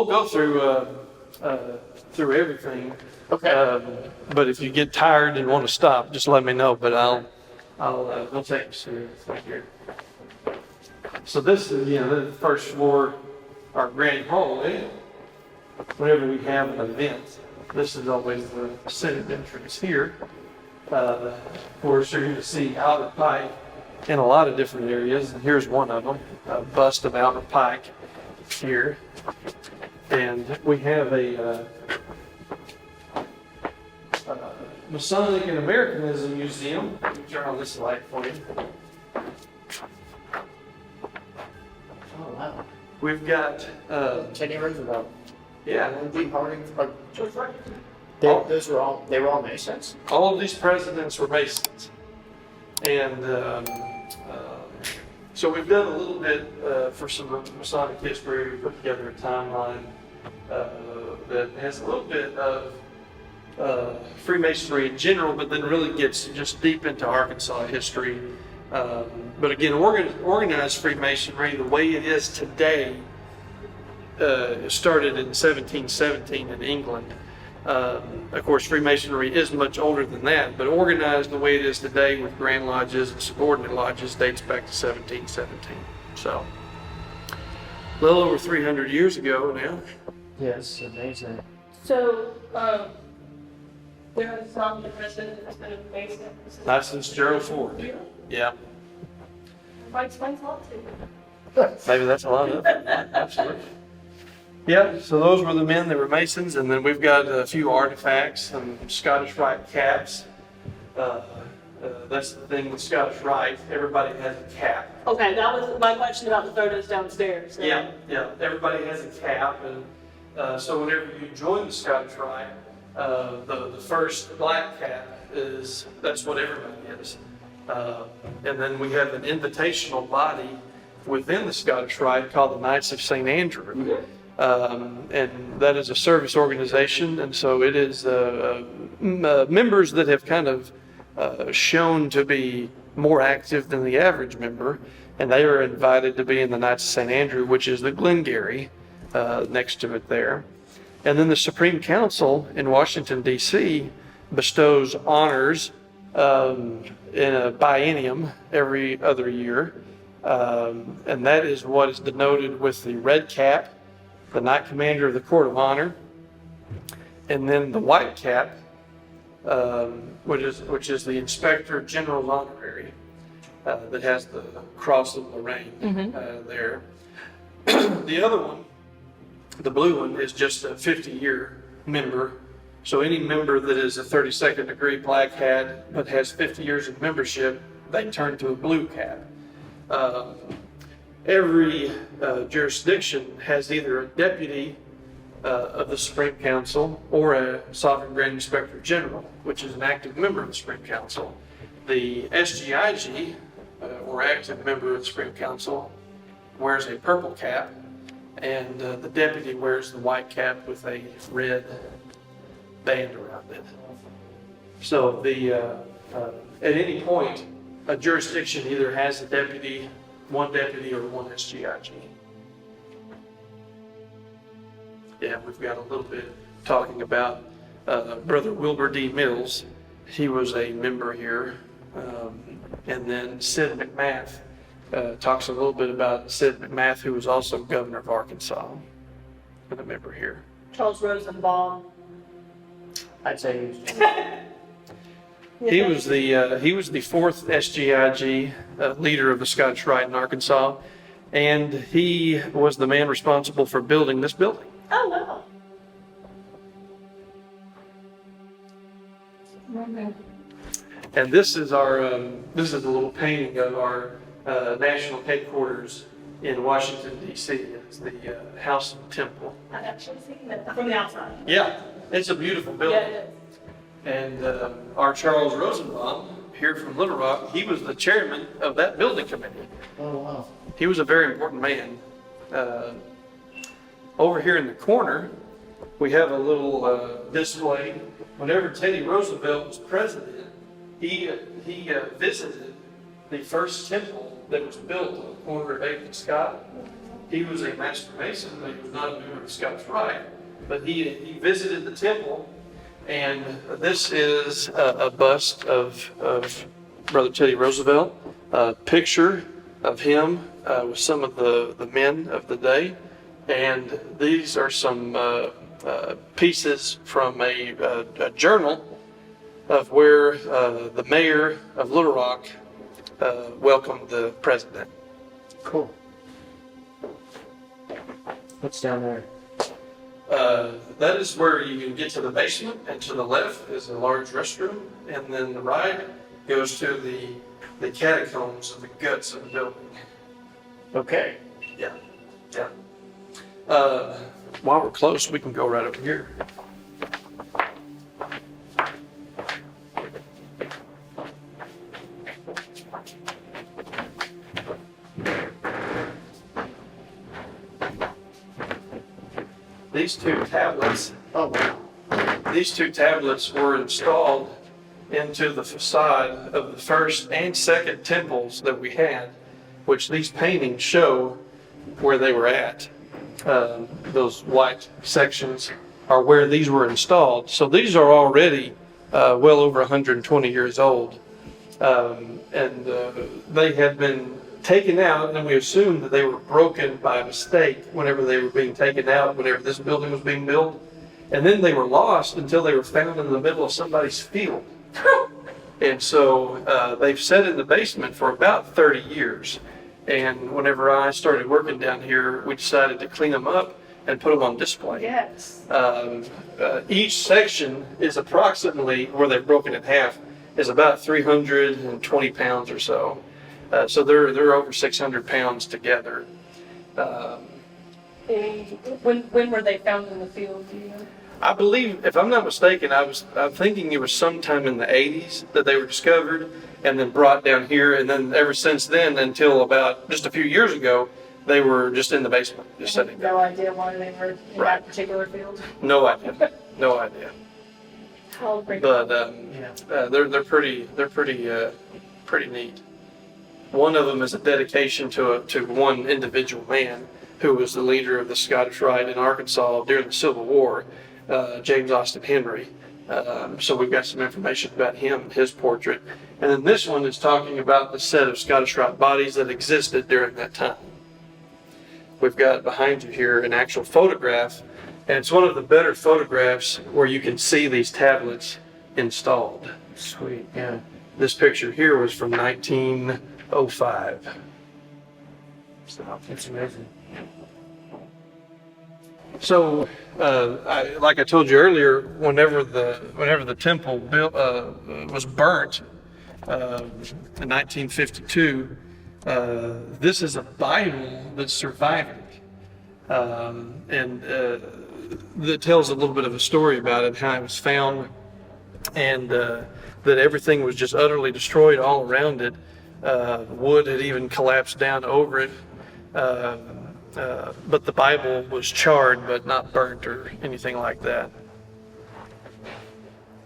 we'll go through everything. Okay. But if you get tired and want to stop, just let me know. But we'll take you through right here. So this is, the first floor, our grand hallway. Whenever we have an event, this is always the Senate entrance here. Of course, you're going to see Albert Pike in a lot of different areas, and here's one of them, a bust of Albert Pike here. And we have a Masonic and Americanism Museum. Let me turn on this light for you. Oh, wow. We've got, Teddy Roosevelt. yeah, Lee Harding. Those were all Masons. all of these presidents were Masons. And so we've done a little bit for some Masonic history. We put together a timeline that has a little bit of Freemasonry in general, but then really gets just deep into Arkansas history. But again, organized Freemasonry, the way it is today, started in 1717 in England. Of course, Freemasonry is much older than that, but organized the way it is today with Grand Lodges and subordinate lodges dates back to 1717. So, a little over 300 years ago now. Yes, amazing. So, there are some president that's been a Mason. Not since Gerald Ford. Really? Yeah. Might explain a lot to you. Maybe that's a lot of it. Absolutely. Yeah, so those were the men that were Masons, and then we've got a few artifacts, some Scottish Rite caps. That's the thing with Scottish Rite, everybody has a cap. Okay, that was my question about the photos downstairs. So. Yeah, everybody has a cap, and so whenever you join the Scottish Rite, the first black cap that's what everybody is. And then we have an invitational body within the Scottish Rite called the Knights of St. Andrew. And that is a service organization, and so it is members that have kind of shown to be more active than the average member, and they are invited to be in the Knights of St. Andrew, which is the Glengarry next to it there. And then the Supreme Council in Washington, D.C. bestows honors in a biennium every other year, and that is what is denoted with the red cap, the Knight Commander of the Court of Honor, and then the white cap, which is the Inspector General's Honorary, that has the Cross of Lorraine there. The other one, the blue one, is just a 50-year member. So any member that is a 32nd degree black hat but has 50 years of membership, they turn to a blue cap. Every jurisdiction has either a deputy of the Supreme Council or a Sovereign Grand Inspector General, which is an active member of the Supreme Council. The SGIG, or active member of the Supreme Council, wears a purple cap, and the deputy wears the white cap with a red band around it. So at any point, a jurisdiction either has a deputy, one deputy, or one SGIG. Yeah, we've got a little bit talking about Brother Wilbur D. Mills. He was a member here. And then Sid McMath talks a little bit about Sid McMath, who was also governor of Arkansas, and a member here. Charles Rosenbaum. I'd say he was. He was the fourth SGIG leader of the Scottish Rite in Arkansas, and he was the man responsible for building this building. Oh, wow. And this is a little painting of our national headquarters in Washington, D.C. It's the House of the Temple. I've actually seen that from the outside. Yeah, it's a beautiful building. Yeah, it is. And our Charles Rosenbaum, here from Little Rock, he was the chairman of that building committee. Oh, wow. He was a very important man. Over here in the corner, we have a little display. Whenever Teddy Roosevelt was president, he visited the first temple that was built on the corner of 8th and Scott. He was a Master Mason, but he was not a member of the Scottish Rite. But he visited the temple, and this is a bust of Brother Teddy Roosevelt, a picture of him with some of the men of the day. And these are some pieces from a journal of where the mayor of Little Rock welcomed the president. Cool. What's down there? That is where you can get to the basement, and to the left is a large restroom, and then the right goes to the catacombs of the guts of the building. Okay. Yeah, yeah. While we're close, we can go right over here. These two tablets. Oh, wow. These two tablets were installed into the facade of the first and second temples that we had, which these paintings show where they were at. Those white sections are where these were installed. So these are already well over 120 years old. And they had been taken out, and we assumed that they were broken by mistake whenever they were being taken out, whenever this building was being built. And then they were lost until they were found in the middle of somebody's field. And so they've sat in the basement for about 30 years. And whenever I started working down here, we decided to clean them up and put them on display. Yes. Each section is approximately, where they're broken in half, is about 320 pounds or so. So they're over 600 pounds together. And when were they found in the field, do you know? I believe, if I'm not mistaken, I'm thinking it was sometime in the 80s that they were discovered and then brought down here. And then ever since then, until about just a few years ago, they were just in the basement, just sitting there. No idea why they were in that particular field. No idea. No idea. How great. But they're pretty neat. One of them is a dedication to one individual man who was the leader of the Scottish Rite in Arkansas during the Civil War, James Austin Henry. So we've got some information about him and his portrait. And then this one is talking about the set of Scottish Rite bodies that existed during that time. We've got behind you here an actual photograph, and it's one of the better photographs where you can see these tablets installed. Sweet, yeah. This picture here was from 1905. So It's amazing. So, like I told you earlier, whenever the temple was burnt in 1952, this is a Bible that's surviving, and that tells a little bit of a story about it, how it was found, and that everything was just utterly destroyed all around it. Wood had even collapsed down over it. But the Bible was charred, but not burnt or anything like that.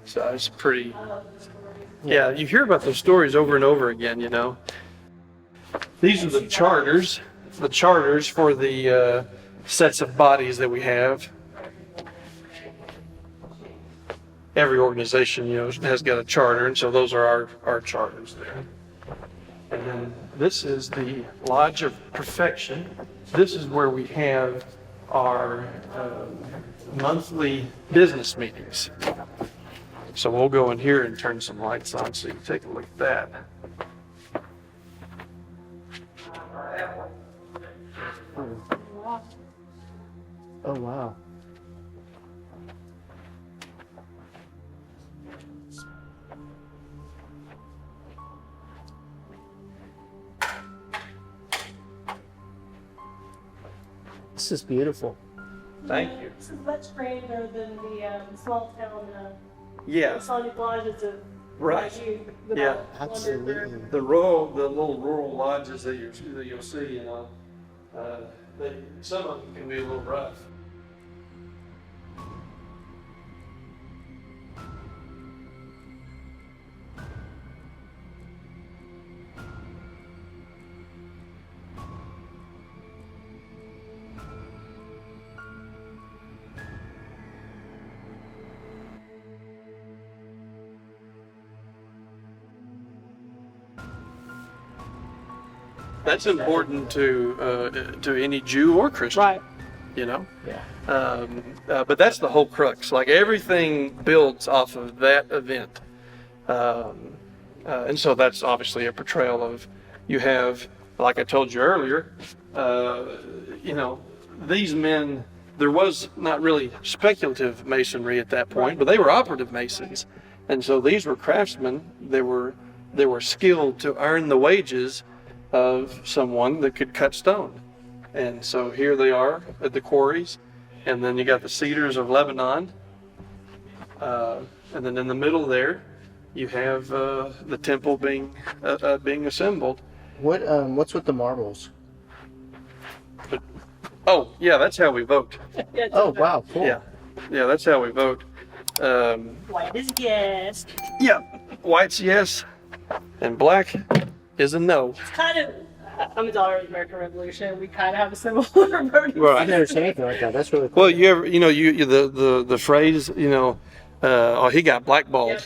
So it's pretty, yeah, you hear about those stories over and over again, you know. These are the charters for the sets of bodies that we have. Every organization, you know, has got a charter, and so those are our charters there. And then this is the Lodge of Perfection. This is where we have our monthly business meetings. So we'll go in here and turn some lights on so you can take a look at that. Oh, wow. This is beautiful. Thank you. This is much grander than the small town Yeah, Masonic lodges of right. Yeah. Absolutely. The little rural lodges that you'll see, you know, some of them can be a little rough. That's important to any Jew or Christian. Right. You know. Yeah. But that's the whole crux. Like everything builds off of that event, and so that's obviously a portrayal of. You have, like I told you earlier, you know, these men. There was not really speculative masonry at that point, but they were operative masons, and so these were craftsmen. They were skilled to earn the wages of someone that could cut stone, and so here they are at the quarries, and then you got the cedars of Lebanon, and then in the middle there, you have the temple being assembled. What's with the marbles? Oh, yeah, that's how we vote. Oh, wow, cool. Yeah, that's how we vote. White is yes. Yeah, white's yes, and black is a no. It's kind of. I'm a daughter of the American Revolution. We kind of have a similar voting. I've never seen anything like that. That's really cool. Well, the phrase, oh, he got blackballed. Yep.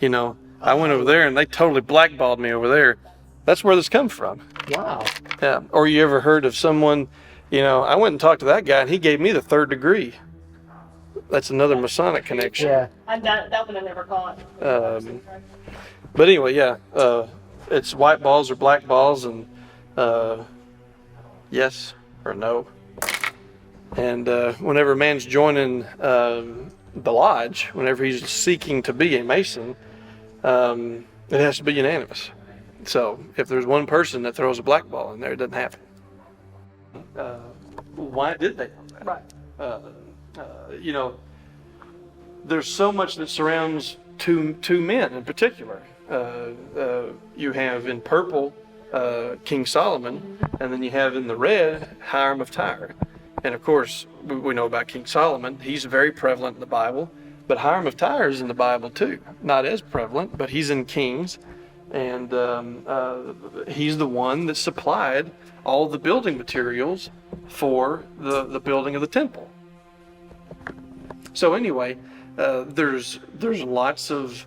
You know, I went over there and they totally blackballed me over there. That's where this comes from. Wow. Yeah. Or you ever heard of someone, I went and talked to that guy and he gave me the 3rd degree. That's another Masonic connection. Yeah. And that one I never caught. But anyway, yeah, it's white balls or black balls, and yes or no. And whenever a man's joining the lodge, whenever he's seeking to be a Mason, it has to be unanimous. So if there's one person that throws a black ball in there, it doesn't happen. Why did they do that? Right. There's so much that surrounds two men in particular. You have in purple King Solomon, and then you have in the red Hiram of Tyre. And of course, we know about King Solomon. He's very prevalent in the Bible, but Hiram of Tyre is in the Bible too. Not as prevalent, but he's in Kings, and he's the one that supplied all the building materials for the building of the temple. So anyway, there's lots of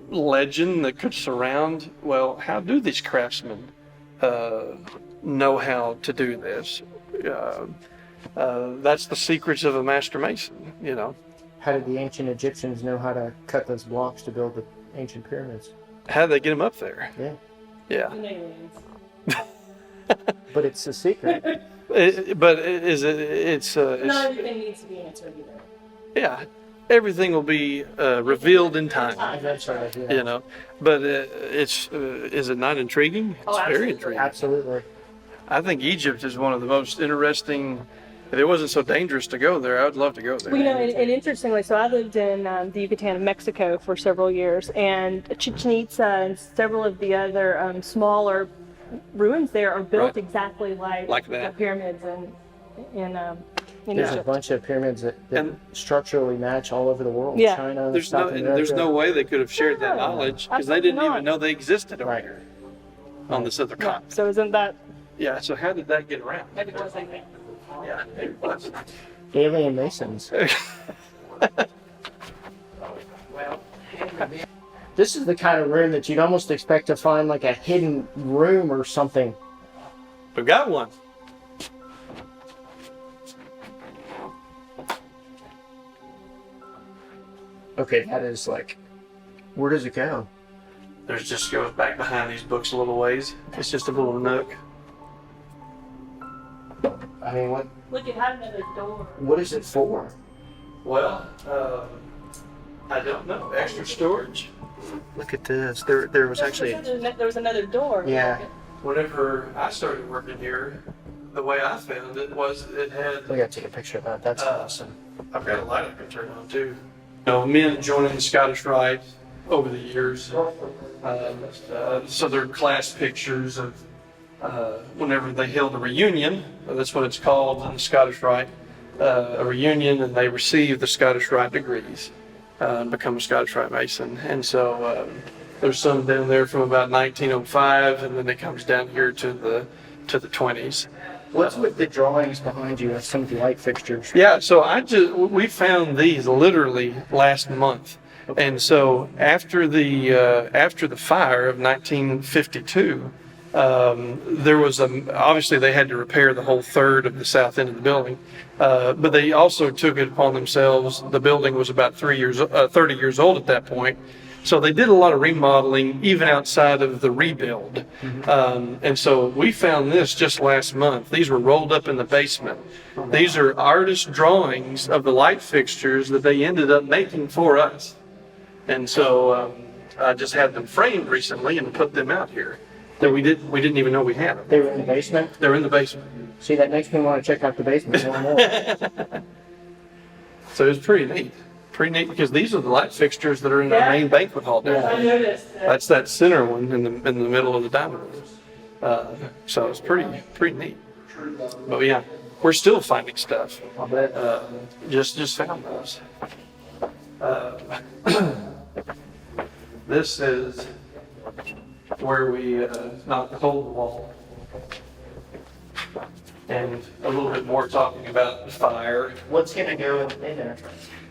legend that could surround, well, how do these craftsmen know how to do this? That's the secrets of a master mason, How did the ancient Egyptians know how to cut those blocks to build the ancient pyramids? How did they get them up there? Yeah. Yeah. Aliens. But it's a secret. But it's Not everything needs to be answered either. yeah, everything will be revealed in time. That's right. Yeah. But is it not intriguing? It's Oh, very absolutely. intriguing. Absolutely. I think Egypt is one of the most interesting. If it wasn't so dangerous to go there, I would love to go there. Well, and interestingly, so I lived in the Yucatan of Mexico for several years, and Chichen Itza and several of the other smaller ruins there are built Right. exactly like that. the pyramids in There's a Egypt. bunch of pyramids that And- structurally match all over the world. Yeah. China, There's South there's America. no way they could have shared that knowledge because they didn't Absolutely even not. know they existed over Right. here on this other Yeah, continent. so isn't that Yeah. So how did that get around? maybe it was like that? Yeah. It was. Alien Masons. This is the kind of room that you'd almost expect to find like a hidden room or something. We've got one. Okay, that is like, where does it go? There's just goes back behind these books a little ways. It's just a little nook. I mean, Look, it had another door. what is it for? Well, I don't know. Extra storage. Look at this. There was actually. There was another door. Yeah. Whenever I started working here, the way I found it was it had. We gotta take a picture of that. That's awesome. I've got a light I can turn on too. Men joining the Scottish Rite over the years. So they're class pictures of whenever they held a reunion. That's what it's called in the Scottish Rite. A reunion, and they receive the Scottish Rite degrees and become a Scottish Rite Mason. And so there's some down there from about 1905, and then it comes down here to the 20s. What's with the drawings behind you and some of the light fixtures? Yeah, so we found these literally last month, and so after the fire of 1952, There was obviously they had to repair the whole third of the south end of the building, but they also took it upon themselves. The building was about 30 years old at that point, so they did a lot of remodeling even outside of the rebuild. And so we found this just last month. These were rolled up in the basement. These are artist drawings of the light fixtures that they ended up making for us. And so I just had them framed recently and put them out here. That we didn't even know we had them. They were in the basement? They're in the basement. See, that makes me want to check out the basement a little more. So it's pretty neat. Pretty neat because these are the light fixtures that are in our main banquet hall down I there. noticed that. That's that center one in the middle of the dining room. So it's pretty neat. But yeah, we're still finding stuff. I'll bet. Just found those. This is where we knocked a hole in the wall. And a little bit more talking about the fire. What's going to go in there?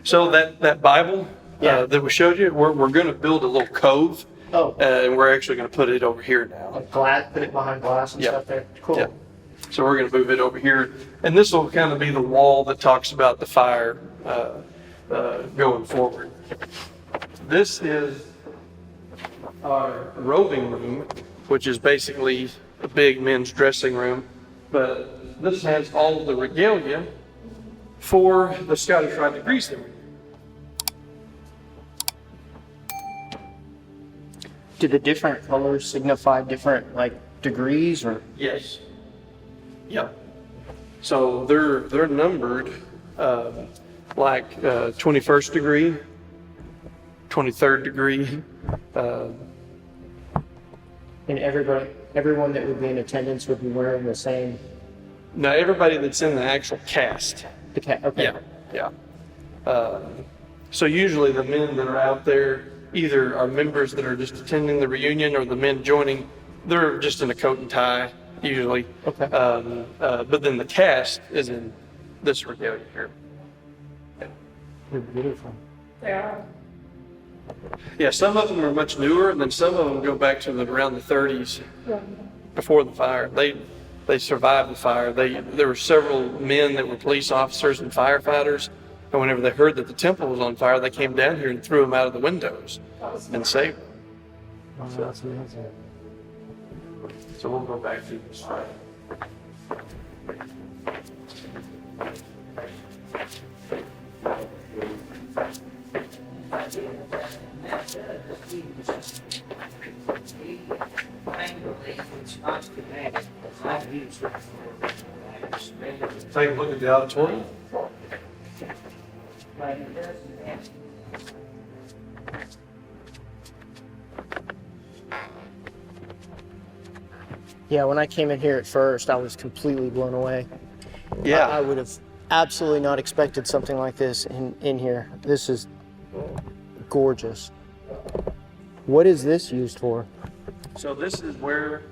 So that Bible Yeah. that we showed you, we're going to build a little cove, Oh, and we're actually going to put it over here now. like glass, put it behind glass and Yeah. stuff there. Cool. Yeah. So we're going to move it over here, and this will kind of be the wall that talks about the fire going forward. This is our roving room, which is basically a big men's dressing room, but this has all of the regalia for the Scottish Rite degrees that we do. Do the different colors signify different like degrees or? Yes. Yep. So they're numbered like 21st degree, 23rd degree. And everyone that would be in attendance would be wearing the same. Now everybody that's in the actual cast. Okay. Yeah. So usually the men that are out there either are members that are just attending the reunion or the men joining. They're just in a coat and tie usually. Okay. But then the cast is in this regalia here. They're beautiful. They are. Yeah, some of them are much newer, and then some of them go back to around the 30s before the fire. They survived the fire. There were several men that were police officers and firefighters, and whenever they heard that the temple was on fire, they came down here and threw them out of the windows and saved them. Oh, that's amazing. So we'll go back to this fire. Take a look at the auditorium. Yeah, when I came in here at first, I was completely blown away. Yeah. I would have absolutely not expected something like this in here. This is gorgeous. What is this used for? So this is where,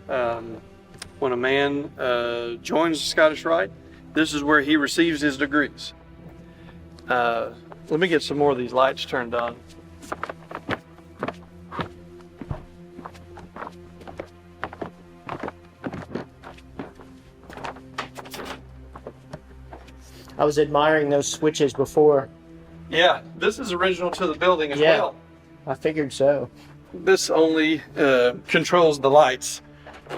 when a man joins the Scottish Rite, this is where he receives his degrees. Let me get some more of these lights turned on. I was admiring those switches before. Yeah, this is original to the building as Yeah. well. I figured so. This only controls the lights,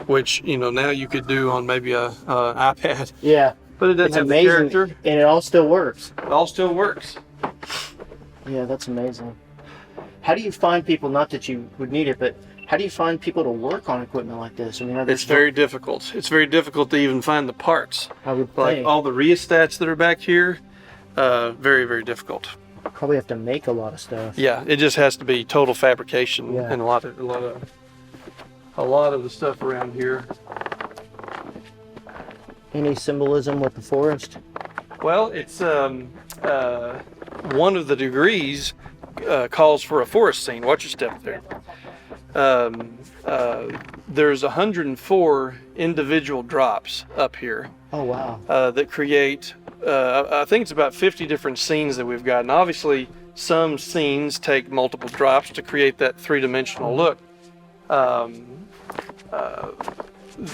which now you could do on maybe a iPad, Yeah, but it doesn't it's have the amazing, character. and it all still works. It all still works. Yeah, that's amazing. How do you find people? Not that you would need it, but how do you find people to work on equipment like this? I mean, are there It's very difficult. It's very difficult to even find the parts. I would Like think all the rheostats that are back here, very, very difficult. probably have to make a lot of stuff. Yeah, it just has to be total fabrication, Yeah. and a lot of the stuff around here. Any symbolism with the forest? Well, it's one of the degrees calls for a forest scene. Watch your step there. There's 104 individual drops up here Oh wow. that create, I think it's about 50 different scenes that we've got. And obviously, some scenes take multiple drops to create that three-dimensional look.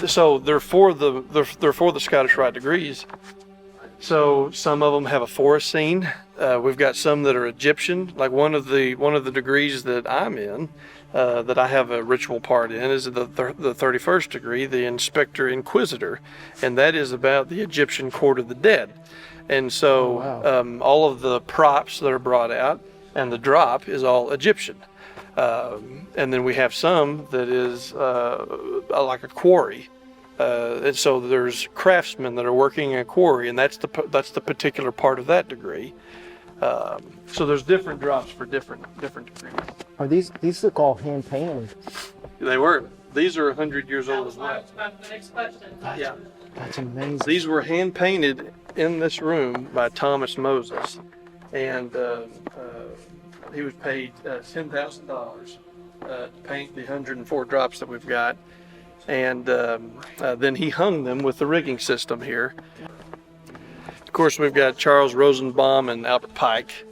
So they're for the Scottish Rite degrees. So some of them have a forest scene. We've got some that are Egyptian. Like one of the degrees that I'm in, that I have a ritual part in, is the 31st degree, the Inspector Inquisitor, and that is about the Egyptian court of the dead. And so all of the props that are brought out and the drop is all Egyptian. And then we have some that is like a quarry. And so there's craftsmen that are working in a quarry, and that's the particular part of that degree. So there's different drops for different degrees. Are these look all hand painted? They were. These are 100 years old as well. The next question. Yeah. That's amazing. These were hand painted in this room by Thomas Moses, and he was paid $10,000 to paint the 104 drops that we've got. And then he hung them with the rigging system here. Of course, we've got Charles Rosenbaum and Albert Pike.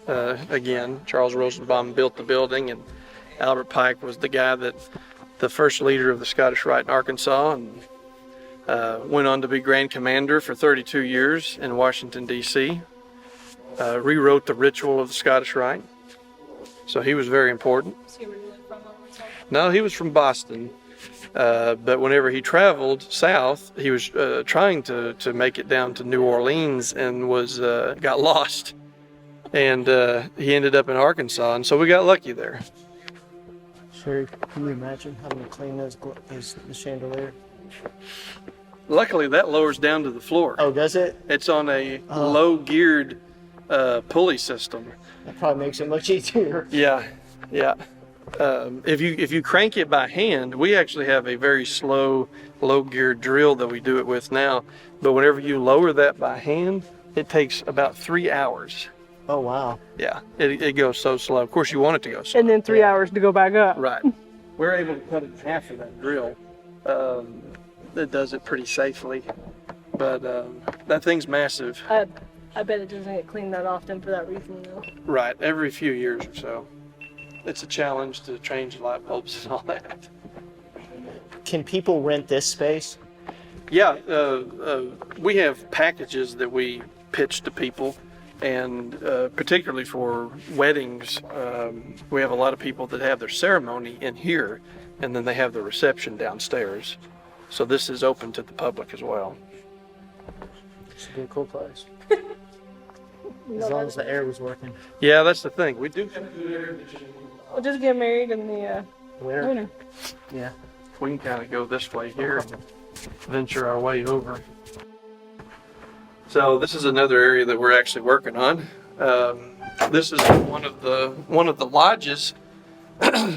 Again, Charles Rosenbaum built the building, and Albert Pike was the first leader of the Scottish Rite in Arkansas, and went on to be Grand Commander for 32 years in Washington, D.C. Rewrote the ritual of the Scottish Rite. So he was very important. So you were from Arkansas? No, he was from Boston. But whenever he traveled south, he was trying to make it down to New Orleans and got lost. And he ended up in Arkansas, and so we got lucky there. Sherry, can you imagine having to clean the chandelier? Luckily, that lowers down to the floor. Oh, does it? It's on a low-geared pulley system. That probably makes it much easier. Yeah. If you crank it by hand, we actually have a very slow, low-geared drill that we do it with now. But whenever you lower that by hand, it takes about 3 hours. Oh, wow. Yeah, it goes so slow. Of course, you want it to go slow. And then 3 hours to go back up. Right. We're able to cut it in half of that drill. That does it pretty safely. But that thing's massive. I bet it doesn't get cleaned that often for that reason, though. Right, every few years or so. It's a challenge to change light bulbs and all that. Can people rent this space? Yeah, we have packages that we pitch to people, and particularly for weddings, we have a lot of people that have their ceremony in here, and then they have the reception downstairs. So this is open to the public as well. This would be a cool place. As long as the air was working. Yeah, that's the thing. We do have good air conditioning. We'll just get married in the winter. Yeah. We can kind of go this way here and venture our way over. So this is another area that we're actually working on. This is one of the lodges.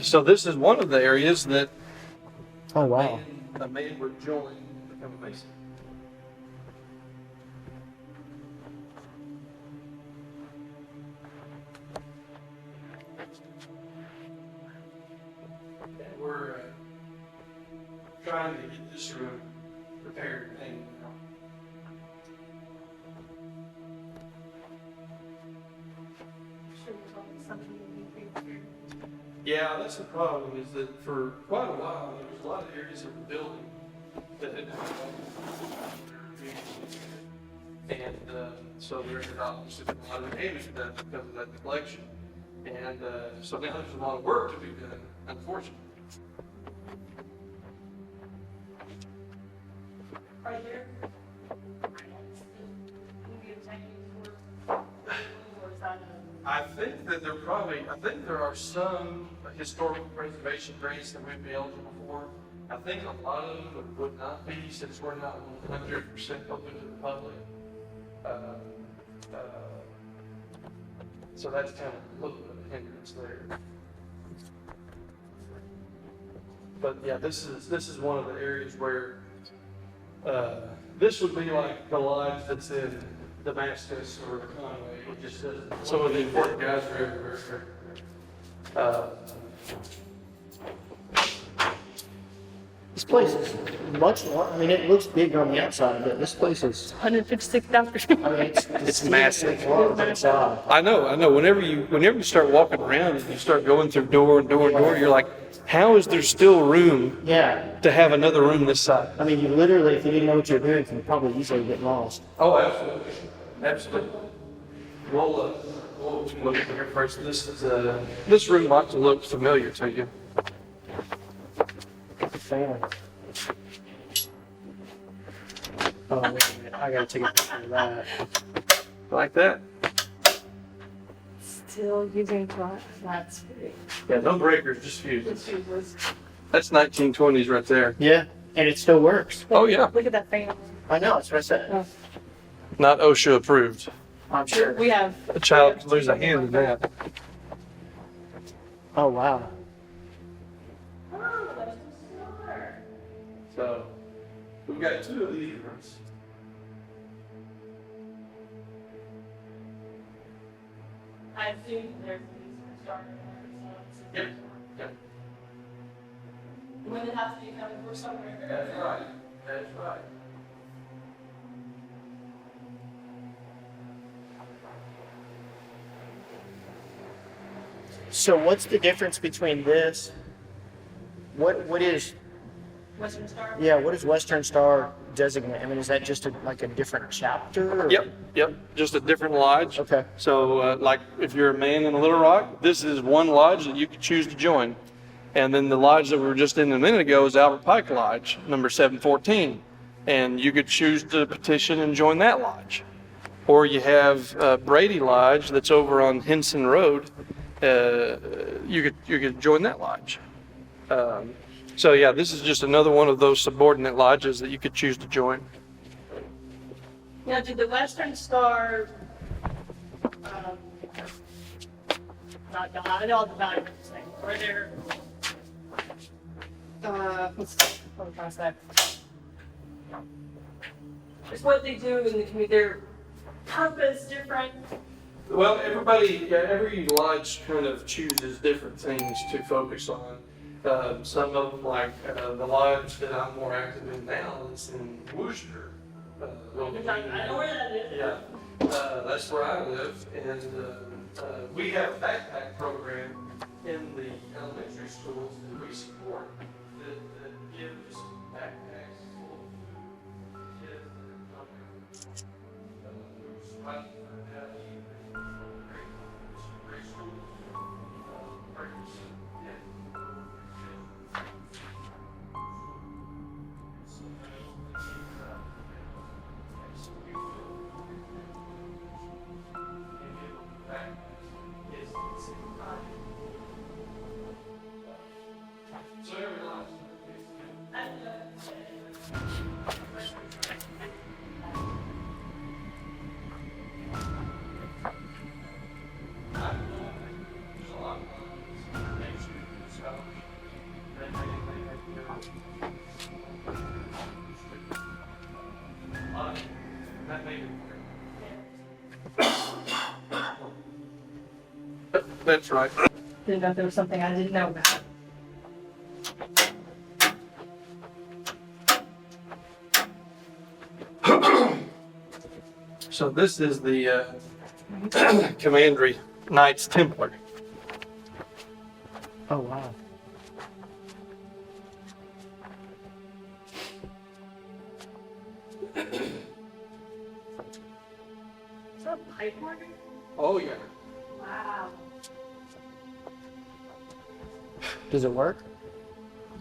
So this is one of the areas that a man would join to become a Mason. And we're trying to get this room prepared and painted now. Yeah, that's the problem, is that for quite a while, there was a lot of areas of the building that had been and so there's obviously been a lot of damage done because of that neglection. And so now there's a lot of work to be done, unfortunately. Right here? I think there are some historical preservation grants that we'd be eligible for. I think a lot of them would not be, since we're not 100% open to the public. So that's kind of a little bit of a hindrance there. But yeah, this is one of the areas where this would be like the lodge that's in Damascus or Conway. It just doesn't. Some of the important guys are everywhere. This place is much more, I mean, it looks big on the outside, but this place is, 156,000. I mean, It's massive. large inside. I know. Whenever you start walking around and you start going through door and door and door, you're like, how is there still room Yeah, to have another room this size? I mean, you literally, if you didn't know what you're doing, you could probably easily get lost. Oh, absolutely. Absolutely. We'll look at here first. This room ought to look familiar to you. Fan. Oh, wait a minute, I gotta take a picture of that. Like that? Still using flats. Yeah, no breakers, just fuses. That's 1920s right there. Yeah, and it still works. Oh, yeah. Look at that fan. I know, that's what I said. Oh. Not OSHA approved. I'm sure. We have. A child could lose a hand in that. Oh, wow. So, we've got two of these rooms. I assume there's Yep. Yep. Women have to be coming for somewhere. That's right. That's right. So what's the difference between this? What is, Western Star? yeah, what does Western Star designate? I mean, is that just like a different chapter? Or? Yep. Just a different lodge. Okay. So, like, if you're a man in Little Rock, this is one lodge that you could choose to join. And then the lodge that we were just in a minute ago is Albert Pike Lodge, number 714. And you could choose to petition and join that lodge. Or you have Brady Lodge that's over on Henson Road. You could join that lodge. So yeah, this is just another one of those subordinate lodges that you could choose to join. Now, did the Western Star, not God, I know all the values thing. Were there, what was I trying to say? It's what they do in the community, their purpose different. Well, every lodge kind of chooses different things to focus on. Some of them, like the lodge that I'm more active in now, is in Worcester. I know where that is. Yeah, that's where I live, and we have a backpack program in the elementary schools that we support that gives backpacks full of food to kids that are coming. Great schools. So every lodge. That's right. Didn't know if there was something I didn't know about. So this is the Commandry Knights Templar. Oh, wow. Is that a pipe organ? Oh yeah. Wow. Does it work?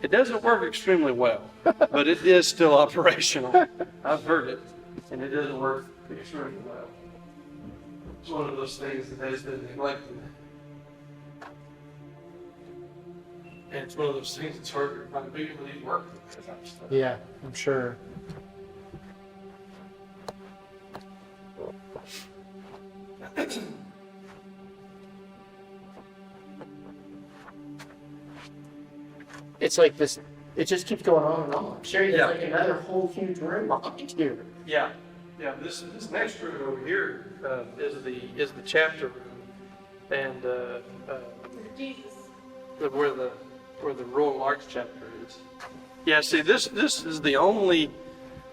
It doesn't work extremely well, but it is still operational. I've heard it, and it doesn't work extremely well. It's one of those things that has been neglected. And it's one of those things that's hard to find people that work with that type of stuff. Yeah, I'm sure. It's like this, it just keeps going on and on. I'm sure there's Yeah. like another whole huge room behind you. Yeah. This next room over here is the chapter room, and Jesus. where the Royal Arch chapter is. Yeah, see, this is the only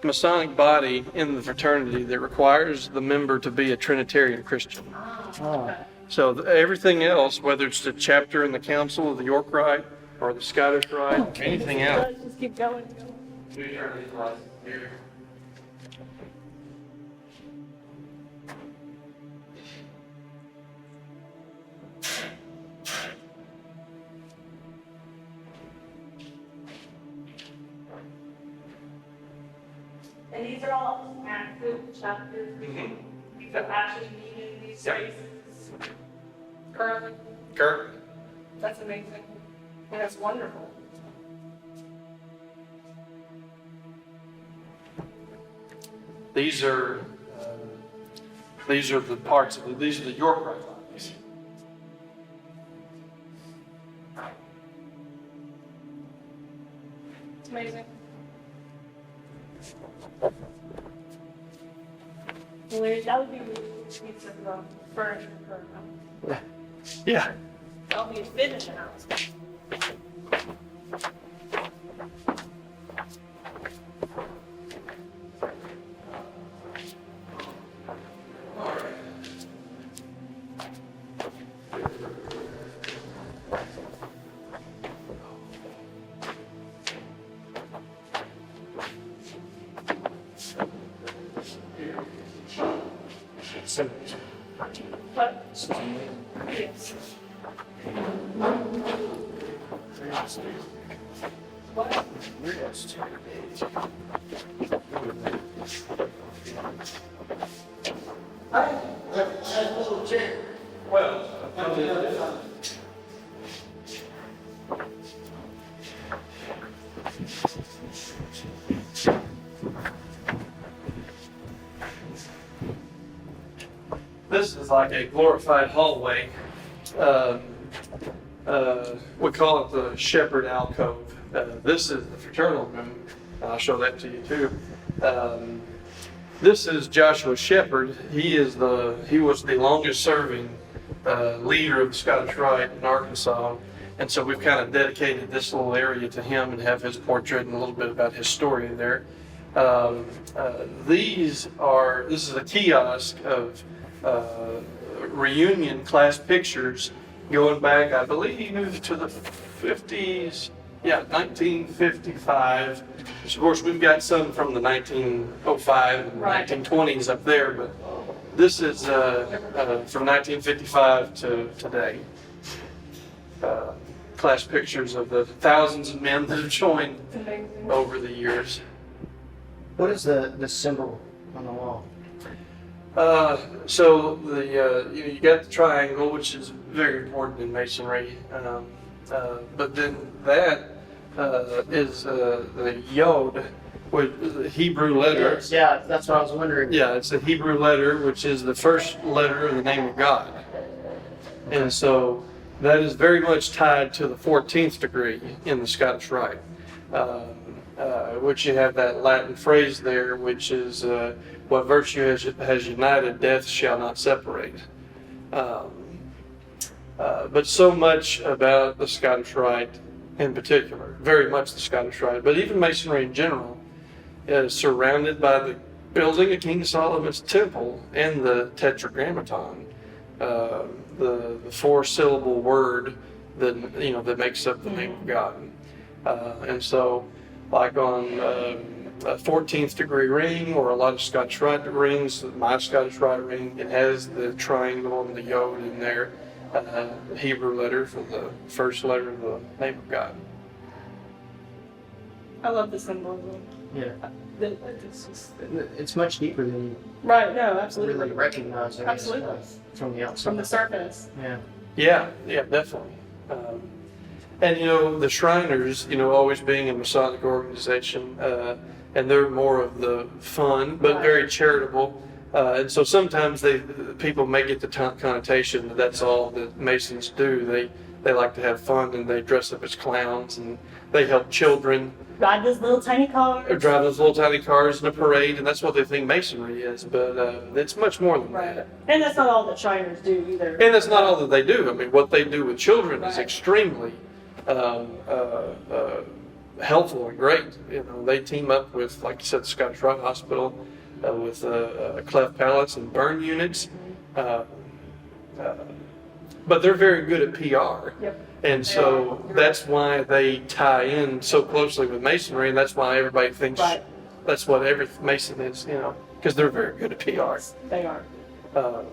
Masonic body in the fraternity that requires the member to be a Trinitarian Christian. Oh. So everything else, whether it's the chapter in the Council of the York Rite or the Scottish Rite, anything else. Just keep going. And these are all active chapters. These are actually meeting these spaces currently. Currently. That's amazing. And that's wonderful. These are the parts of these are the York Rite bodies. It's amazing. Well, that would be really piece of furniture for them. Yeah. That'll be a fit in the house. But, yes. What? Well, this is like a glorified hallway. We call it the Shepherd Alcove. This is the fraternal room. I'll show that to you too. This is Joshua Shepherd. He was the longest serving leader of the Scottish Rite in Arkansas. And so we've kind of dedicated this little area to him and have his portrait and a little bit about his story in there. This is a kiosk of reunion class pictures going back, I believe, to the 50s. Yeah, 1955. Of course, we've got some from the 1905 and Right. 1920s up there, but this is from 1955 to today. Class pictures of the thousands of men that have joined It's amazing. over the years. What is the symbol on the wall? So you got the triangle, which is very important in Masonry, but then that is the yod, with the Hebrew letter. Yeah, that's what I was wondering. Yeah, it's the Hebrew letter, which is the first letter of the name of God, and so that is very much tied to the 14th degree in the Scottish Rite, which you have that Latin phrase there, which is what virtue has united, death shall not separate. But so much about the Scottish Rite in particular, very much the Scottish Rite, but even Masonry in general, is surrounded by the building of King Solomon's Temple and the Tetragrammaton, the four-syllable word that makes up the name of God. And so, like on a 14th degree ring or a lot of Scottish Rite rings, my Scottish Rite ring, it has the triangle and the yod in there, Hebrew letter for the first letter of the name of God. I love the symbolism. Yeah. It's just, It's much deeper than you right, no, really absolutely. recognize, I guess, Absolutely. from the outside. From the surface. Yeah. Yeah, definitely. And the Shriners, always being a Masonic organization, and they're more of the fun, but very charitable. And so sometimes people may get the connotation that that's all that Masons do. They like to have fun and they dress up as clowns and they help children. Ride those little tiny cars. Or drive those little tiny cars in a parade, and that's what they think Masonry is. But it's much more than Right. that. And that's not all that Shriners do either. And that's not all that they do. I mean, what they do with children is Right. extremely helpful and great. They team up with, like you said, the Scottish Rite Hospital with cleft palates and burn units. But they're very good at PR. Yep. And so that's why they tie in so closely with Masonry, and that's why everybody thinks that's what every Mason is, because they're very good at PR. They are. So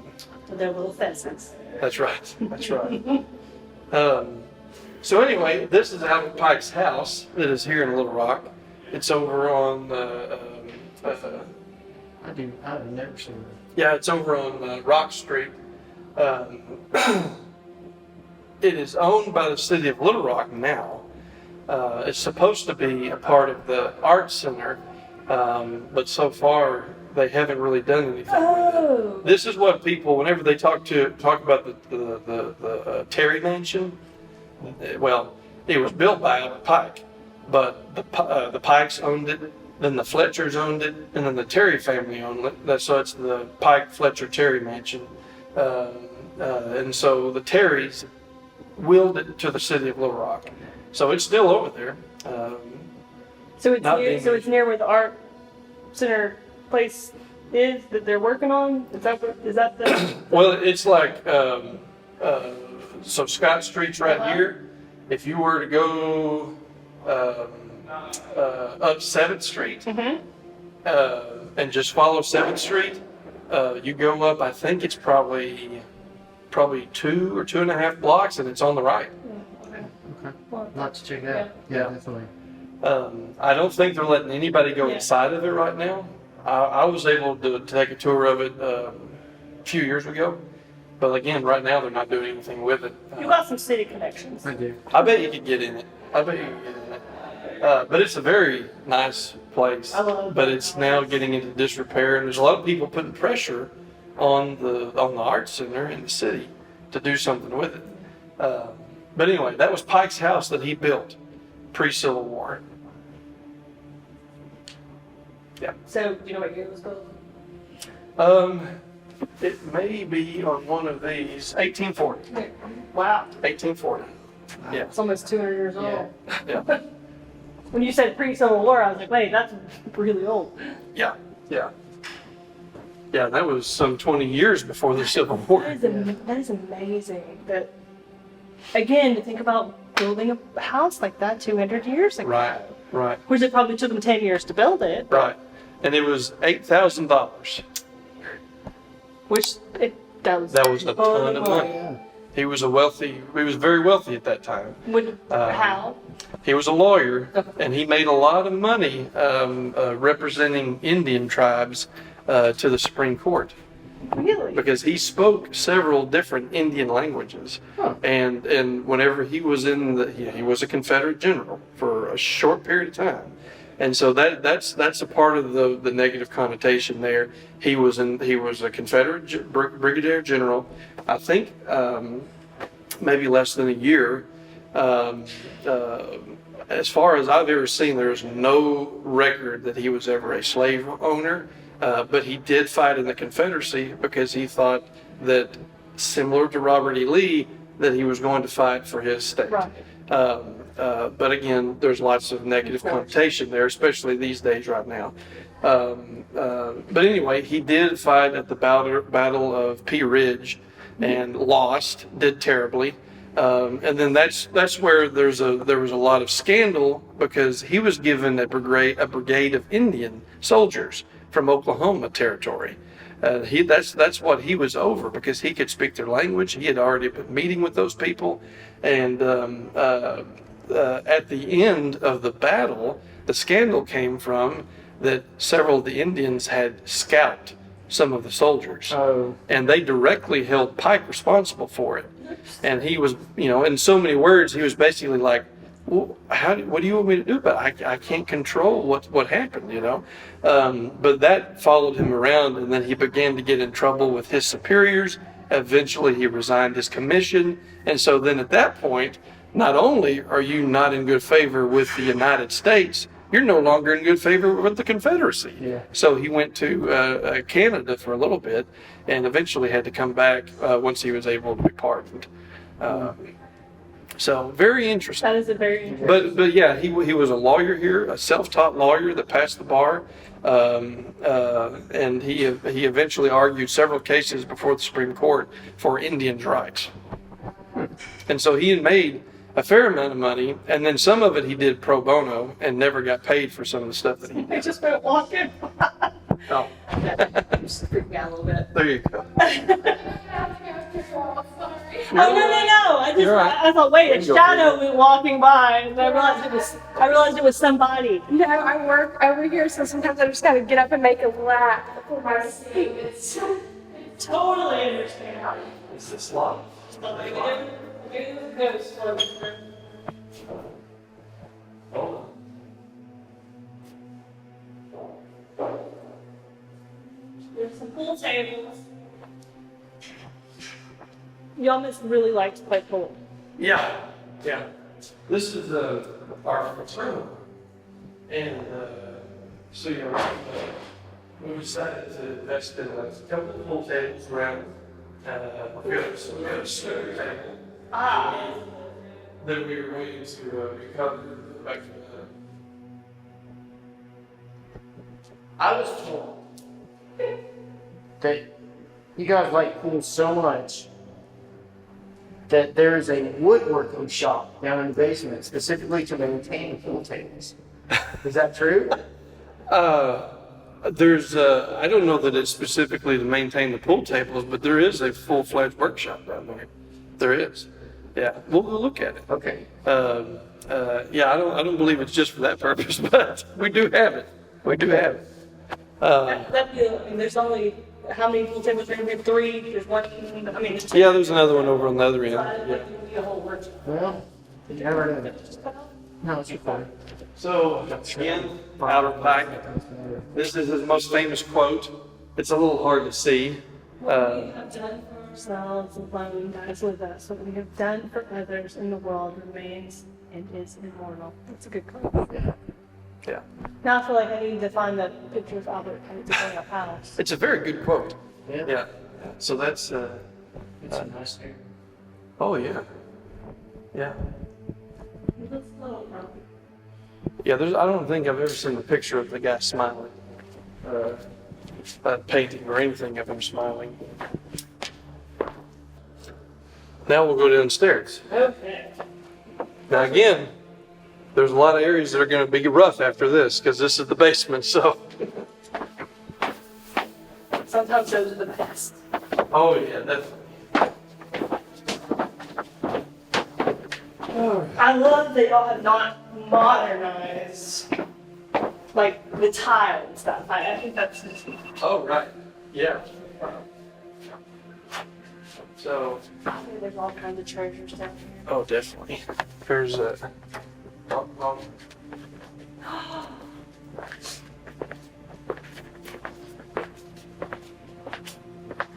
they're little fences. That's right. That's right. So anyway, this is Albert Pike's house that is here in Little Rock. It's over on. I've never seen that. Yeah, it's over on Rock Street. It is owned by the city of Little Rock now. It's supposed to be a part of the Art Center, but so far they haven't really done anything with it. This is what people, whenever they talk about the Terry Mansion. Well, it was built by Albert Pike, but the Pikes owned it. Then the Fletchers owned it, and then the Terry family owned it. So it's the Pike Fletcher Terry Mansion. And so the Terrys willed it to the city of Little Rock. So it's still over there. So it's near where the art center place is that they're working on? Is that the? Well, it's like so Scott Street's right here. If you were to go up 7th Street and just follow 7th Street, you go up, I think it's probably 2 or 2.5 blocks, and it's on the right. Okay. Not to check out. Yeah, definitely. I don't think they're letting anybody go inside of it right now. I was able to take a tour of it a few years ago, but again, right now they're not doing anything with it. You got some city connections. I do. I bet you could get in it. But it's a very nice place. I love it. But it's now getting into disrepair, and there's a lot of people putting pressure on the art center in the city to do something with it. But anyway, that was Pike's house that he built pre-Civil War. Yeah. So do you know what year it was built? It may be on one of these. 1840. Wow. 1840. Yeah. It's almost 200 years old. Yeah. When you said pre-Civil War, I was like, wait, that's really old. Yeah. Yeah, that was some 20 years before the Civil War. That is amazing. That, again, to think about building a house like that 200 years ago. Right. Which it probably took them 10 years to build it. Right. And it was $8,000. Which, that was a ton of money. He was very wealthy at that time. How? He was a lawyer, and he made a lot of money representing Indian tribes to the Supreme Court. Really? Because he spoke several different Indian languages. Huh. And whenever he was he was a Confederate general for a short period of time. And so that's a part of the negative connotation there. He was a Confederate brigadier general, I think maybe less than a year. As far as I've ever seen, there's no record that he was ever a slave owner, but he did fight in the Confederacy because he thought that, similar to Robert E. Lee, that he was going to fight for his state. Right. But again, there's lots of negative connotation there, especially these days right now. But anyway, he did fight at the Battle of Pea Ridge and lost, did terribly. And then that's where there was a lot of scandal because he was given a brigade of Indian soldiers from Oklahoma territory. That's what he was over because he could speak their language. He had already been meeting with those people, and at the end of the battle, the scandal came from that several of the Indians had scalped some of the soldiers, and they directly held Pike responsible for it. And he was, in so many words, he was basically like, well, what do you want me to do about it? I can't control what happened, But that followed him around, and then he began to get in trouble with his superiors. Eventually, he resigned his commission. And so then at that point, not only are you not in good favor with the United States, you're no longer in good favor with the Confederacy. Yeah. So he went to Canada for a little bit and eventually had to come back once he was able to be pardoned. So very interesting. That is a very interesting. But yeah, he was a lawyer here, a self-taught lawyer that passed the bar, and he eventually argued several cases before the Supreme Court for Indians' rights. And so he had made a fair amount of money, and then some of it he did pro bono and never got paid for some of the stuff that he I did. just went walking. Oh, Just freaked me out a little bit. there you go. Oh no! You're right. I thought, wait, a You can go shadow went walking by, and I realized it was somebody. No, I work over here, so sometimes I just gotta get up and make a lap before my sleep. It's Totally understand. Is this locked? Maybe the ghost floating through. Hold on. There's some pool tables. Y'all must really like to play pool. Yeah. This is our fraternal, and so we decided to invest in a couple of pool tables around. We got a snooker table that we were waiting to recover back from I was told that you guys like pools so much that there is a woodworking shop down in the basement specifically to maintain pool tables. Is that true? There's, I don't know that it's specifically to maintain the pool tables, but there is a full-fledged workshop down there. There is. Yeah, we'll look at it. Okay. Yeah, I don't believe it's just for that purpose, but we do have it. We do have it. There's only, how many pool tables are going to be? 3? There's one, there's 2. Yeah, there's another one over on the other end. Yeah. A whole workshop. Well, you never know. No, it's fine. So, again, Albert Pike. This is his most famous quote. It's a little hard to see. We have done for ourselves alone dies with us. What we have done for others in the world remains and is immortal. That's a good quote. Yeah. Now I feel like I need to find the picture of Albert Pike to bring up house. It's a very good quote. Yeah. Yeah. So that's, It's a nice area. oh yeah. Yeah. Let's slow down. Yeah, I don't think I've ever seen a picture of the guy smiling. A painting or anything of him smiling. Now we'll go downstairs. Okay. Now again, there's a lot of areas that are going to be rough after this because this is the basement, so. Sometimes those are the best. Oh yeah, definitely. I love that y'all have not modernized like the tile and stuff. I think that's just, Oh right, yeah. So. there's all kinds of treasures down here. Oh, definitely. There's a.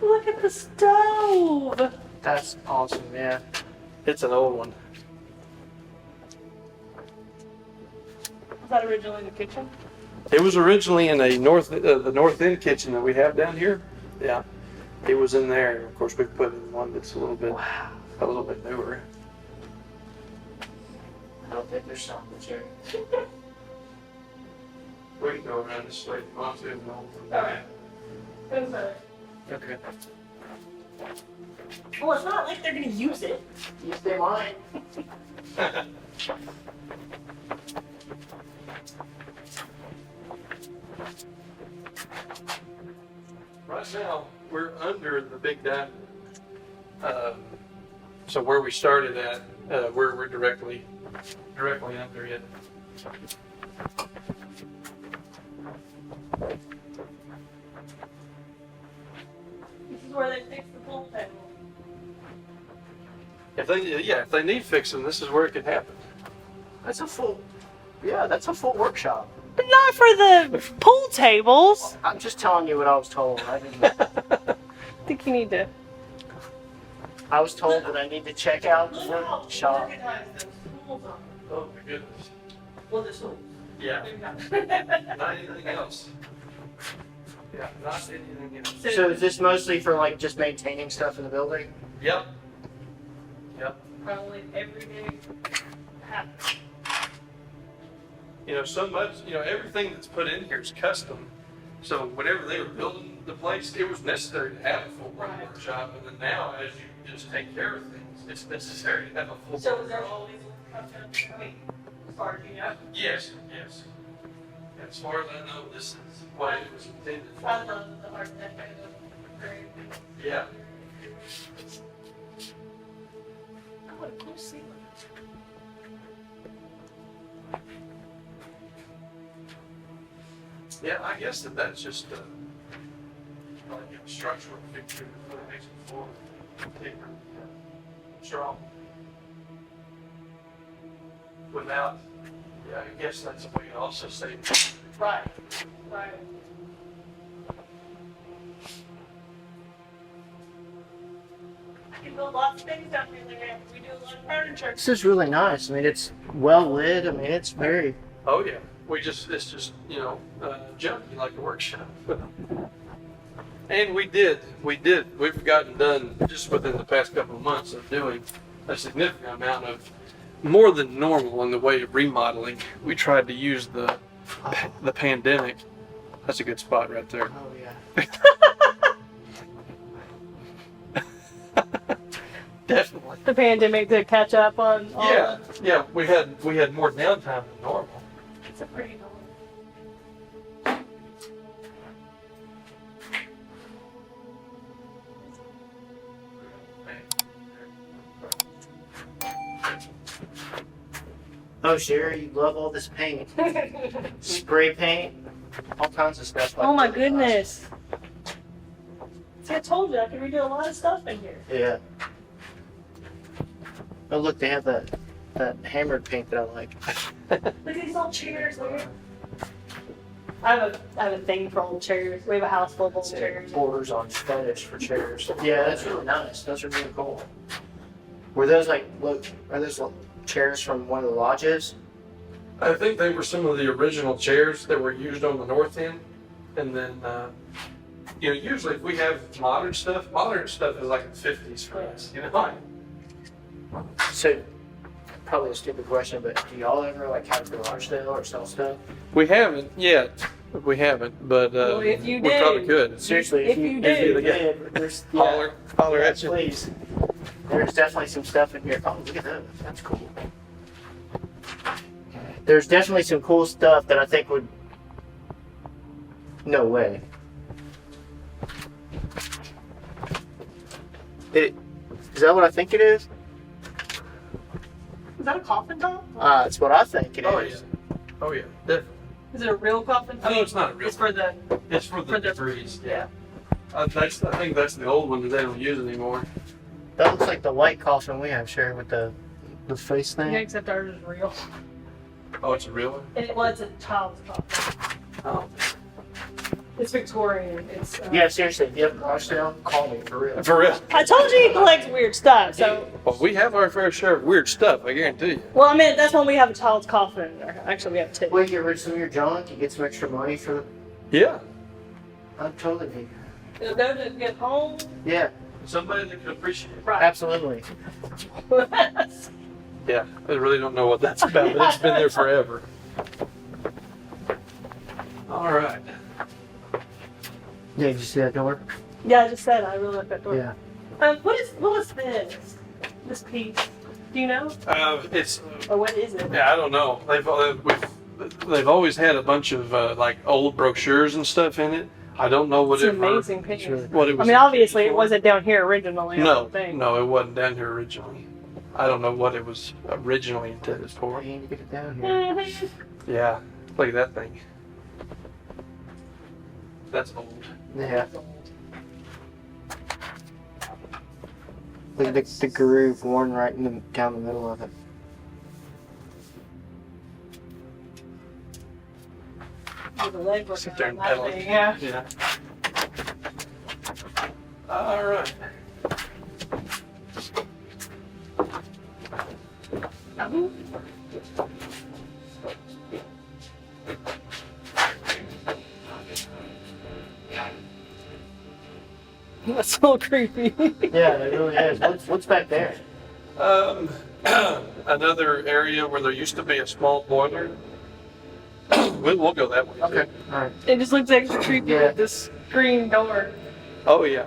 Look at the stove. That's awesome, yeah. It's an old one. Was that originally the kitchen? It was originally in the north end kitchen that we have down here. Yeah, it was in there. Of course, we put in one that's a little bit newer. I don't think there's something here. We can go around this way. Onto and Okay. Okay. Well, it's not like they're gonna use it. Yes, they might. Right now, we're under the big diamond. So where we started at, we're directly under it. This is where they fix the pool table. If they need fixing, this is where it could happen. That's a full workshop. But not for the pool tables. I'm just telling you what I was told. I think you need to. I was told that I need to check out the workshop. Oh my goodness. Well, this one. Yeah. Not anything else. Yeah, not anything else. So is this mostly for like just maintaining stuff in the building? Yep. Yep. probably everyday habits. You know, so much, you know, everything that's put in here is custom. So whenever they were building the place, it was necessary to have a full-blown Right. workshop. And then now, as you just take care of things, it's necessary to have a full. So is there always a I mean, as far as you know? Yes, yes. As far as I know, this is what it was intended for. I love the art deco. Great. Yeah. Oh, what a cool ceiling. Yeah, I guess that's just like a structural fixture that makes it forward, thicker, strong. Without, yeah, I guess that's what you also say. Right. Right. I can build lots of things down here. We do a lot of furniture. This is really nice. I mean, it's well lit. I mean, it's very. Oh yeah, it's just, you know, junky like a workshop. And we've gotten done just within the past couple of months of doing a significant amount of more than normal in the way of remodeling. We tried to use the pandemic. That's a good spot right there. Oh yeah. Definitely. The pandemic to catch up on all Yeah, yeah. We had more downtime than normal. It's a pretty normal. Oh, Sherry, you love all this paint. Spray paint, all kinds of stuff. Like Oh my that. goodness. See, I told you I could redo a lot of stuff in here. Yeah. Oh look, they have that hammered paint that I like. Look at these old chairs. Look at. I have a thing for old chairs. We have a house full of old chairs. Borders on fetish for chairs. Yeah, that's really nice. Those are really cool. Were those like, look, are those like chairs from one of the lodges? I think they were some of the original chairs that were used on the north end, and then you know, usually if we have modern stuff is like the 50s for us. You know. So, probably a stupid question, but do y'all ever like have a garage sale or sell stuff? We haven't yet. We haven't, but Well, if you we do. probably could. Seriously, If you if do. you did, there's Holler yeah, at you. please. There's definitely some stuff in here. Oh, look at that. That's cool. There's definitely some cool stuff that I think would. No way. Is that what I think it is? Is that a coffin top? That's what I think it is. Oh yeah. Oh yeah. Definitely. Is it a real coffin? No, it's not a real. It's for the. It's for the For the- debris. Yeah. I think that's the old one that they don't use anymore. That looks like the white coffin we have, Sherry, with the face thing. Yeah, except ours is real. Oh, it's a real one. And it was a child's coffin. Oh. It's Victorian. It's. Yeah, seriously, if you have a garage sale, call me for real. For real. I told you he collects weird stuff. So. Well, we have our fair share of weird stuff. I guarantee you. Well, I mean, that's when we have a child's coffin in there. Actually, we have two. Well, you get rid of some of your junk, you get some extra money for the. Yeah. I'd totally be. It'll go to get home. Yeah, Somebody that can appreciate it. Right. absolutely. Yeah. I really don't know what that's about, but it's been there forever. All right. Yeah, did you see that door? Yeah, I just said I really like that door. Yeah. What is this? This piece? Do you know? It's. Or what is it? Yeah, I don't know. They've always had a bunch of like old brochures and stuff in it. I don't know It's an whatever. amazing piece. What it I was. mean, obviously, it for. wasn't down here originally. I No, don't think. no, it wasn't down here originally. I don't know what it was originally intended for. You need to get it down here. Mhm. Yeah, look at that thing. That's old. Yeah. Look at the groove worn right in down the middle of it. With the leg working Sit there on and that pedal. thing, yeah. Yeah. All right. That's a little creepy. Yeah, it really is. What's back there? Another area where there used to be a small boiler. We'll go that way. Okay. Too. All right. It just looks extra creepy Yeah. with this green door. Oh yeah.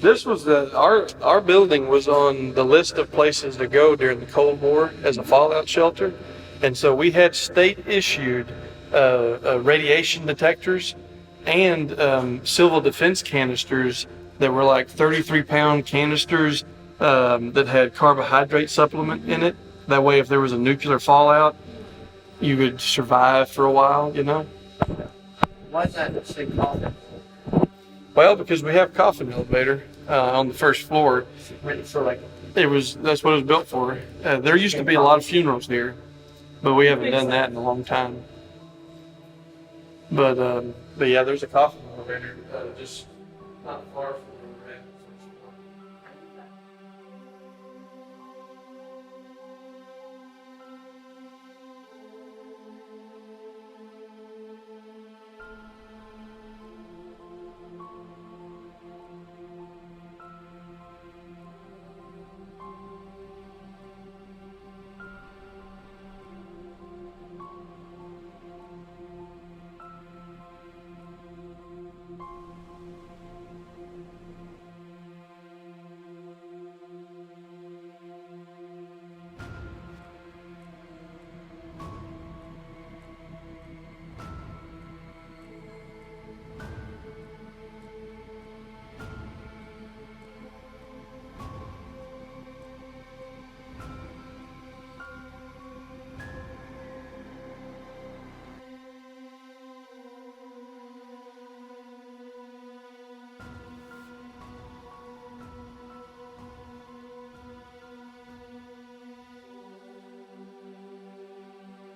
This was our building was on the list of places to go during the Cold War as a fallout shelter, and so we had state issued radiation detectors and civil defense canisters that were like 33-pound canisters that had carbohydrate supplement in it. That way, if there was a nuclear fallout, you could survive for a while, you know? Why is that thing called? Well, because we have Coffin Elevator on the first floor. Written for like. That's what it was built for. There used to be a lot of funerals here, but we haven't done that in a long time. But yeah, there's a coffin elevator just not far from where we're at.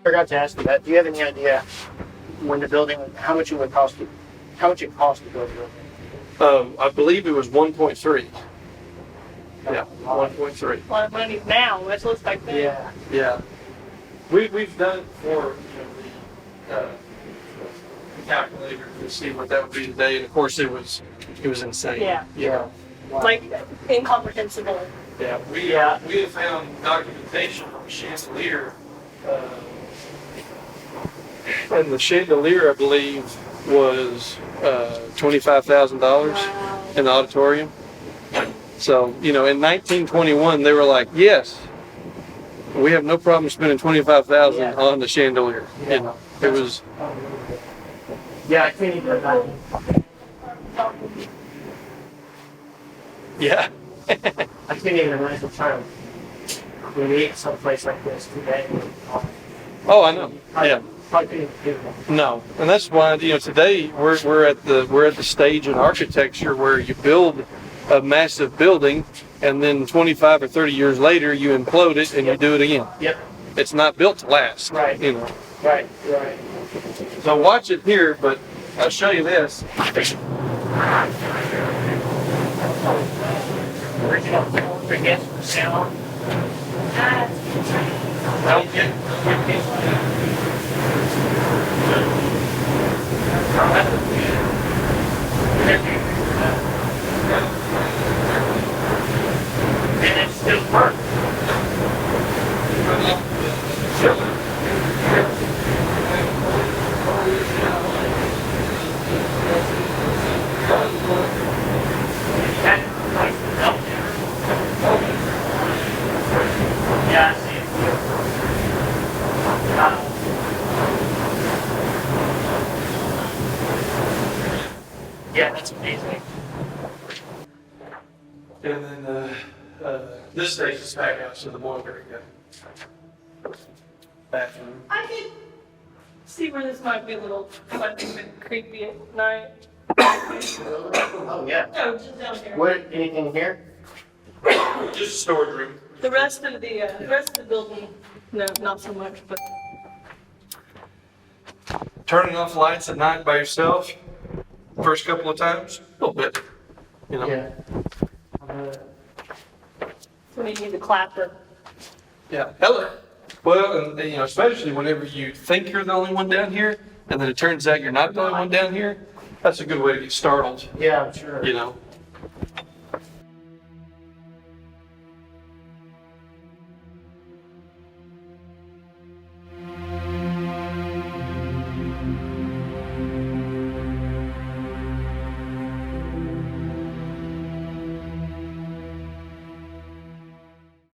Forgot to ask you that. Do you have any idea when the building, how much it would cost you? How much it cost to build the building? I believe it was 1.3. Yeah, 1.3. A lot of money now, much less back then. Yeah. Yeah, we've done it for the calculator to see what that would be today, and of course it was insane. Yeah. You know? Like incomprehensible. Yeah, we have found documentation on a chandelier, and the chandelier, I believe, was $25,000 Wow. in the auditorium. So, in 1921, they were like, yes, we have no problem spending $25,000 on the chandelier. Yeah. It was, Yeah, I can't even imagine. yeah. I can't even imagine trying to create someplace like this today. Oh, I know. Yeah. I couldn't even do it. No, and that's why today we're at the stage in architecture where you build a massive building, and then 25 or 30 years later you implode it and you do it again. Yep. It's not built to last. Right. Right. Right. So watch it here, but I'll show you this. Original forget sound. And it still works. Yeah, I see it. Yeah, that's amazing. And then this stage is back out to the boiler again. Bathroom. I could see where this might be a little creepy at night. Oh, yeah. No, just down here. What, anything here? Just a storage room. The rest of the building, no, not so much, but Turning off lights at night by yourself, first couple of times, a little bit, Yeah. when you need the clapper. Yeah. Hello. Well, and especially whenever you think you're the only one down here, and then it turns out you're not the only one down here, that's a good way to get startled, Yeah, I'm sure.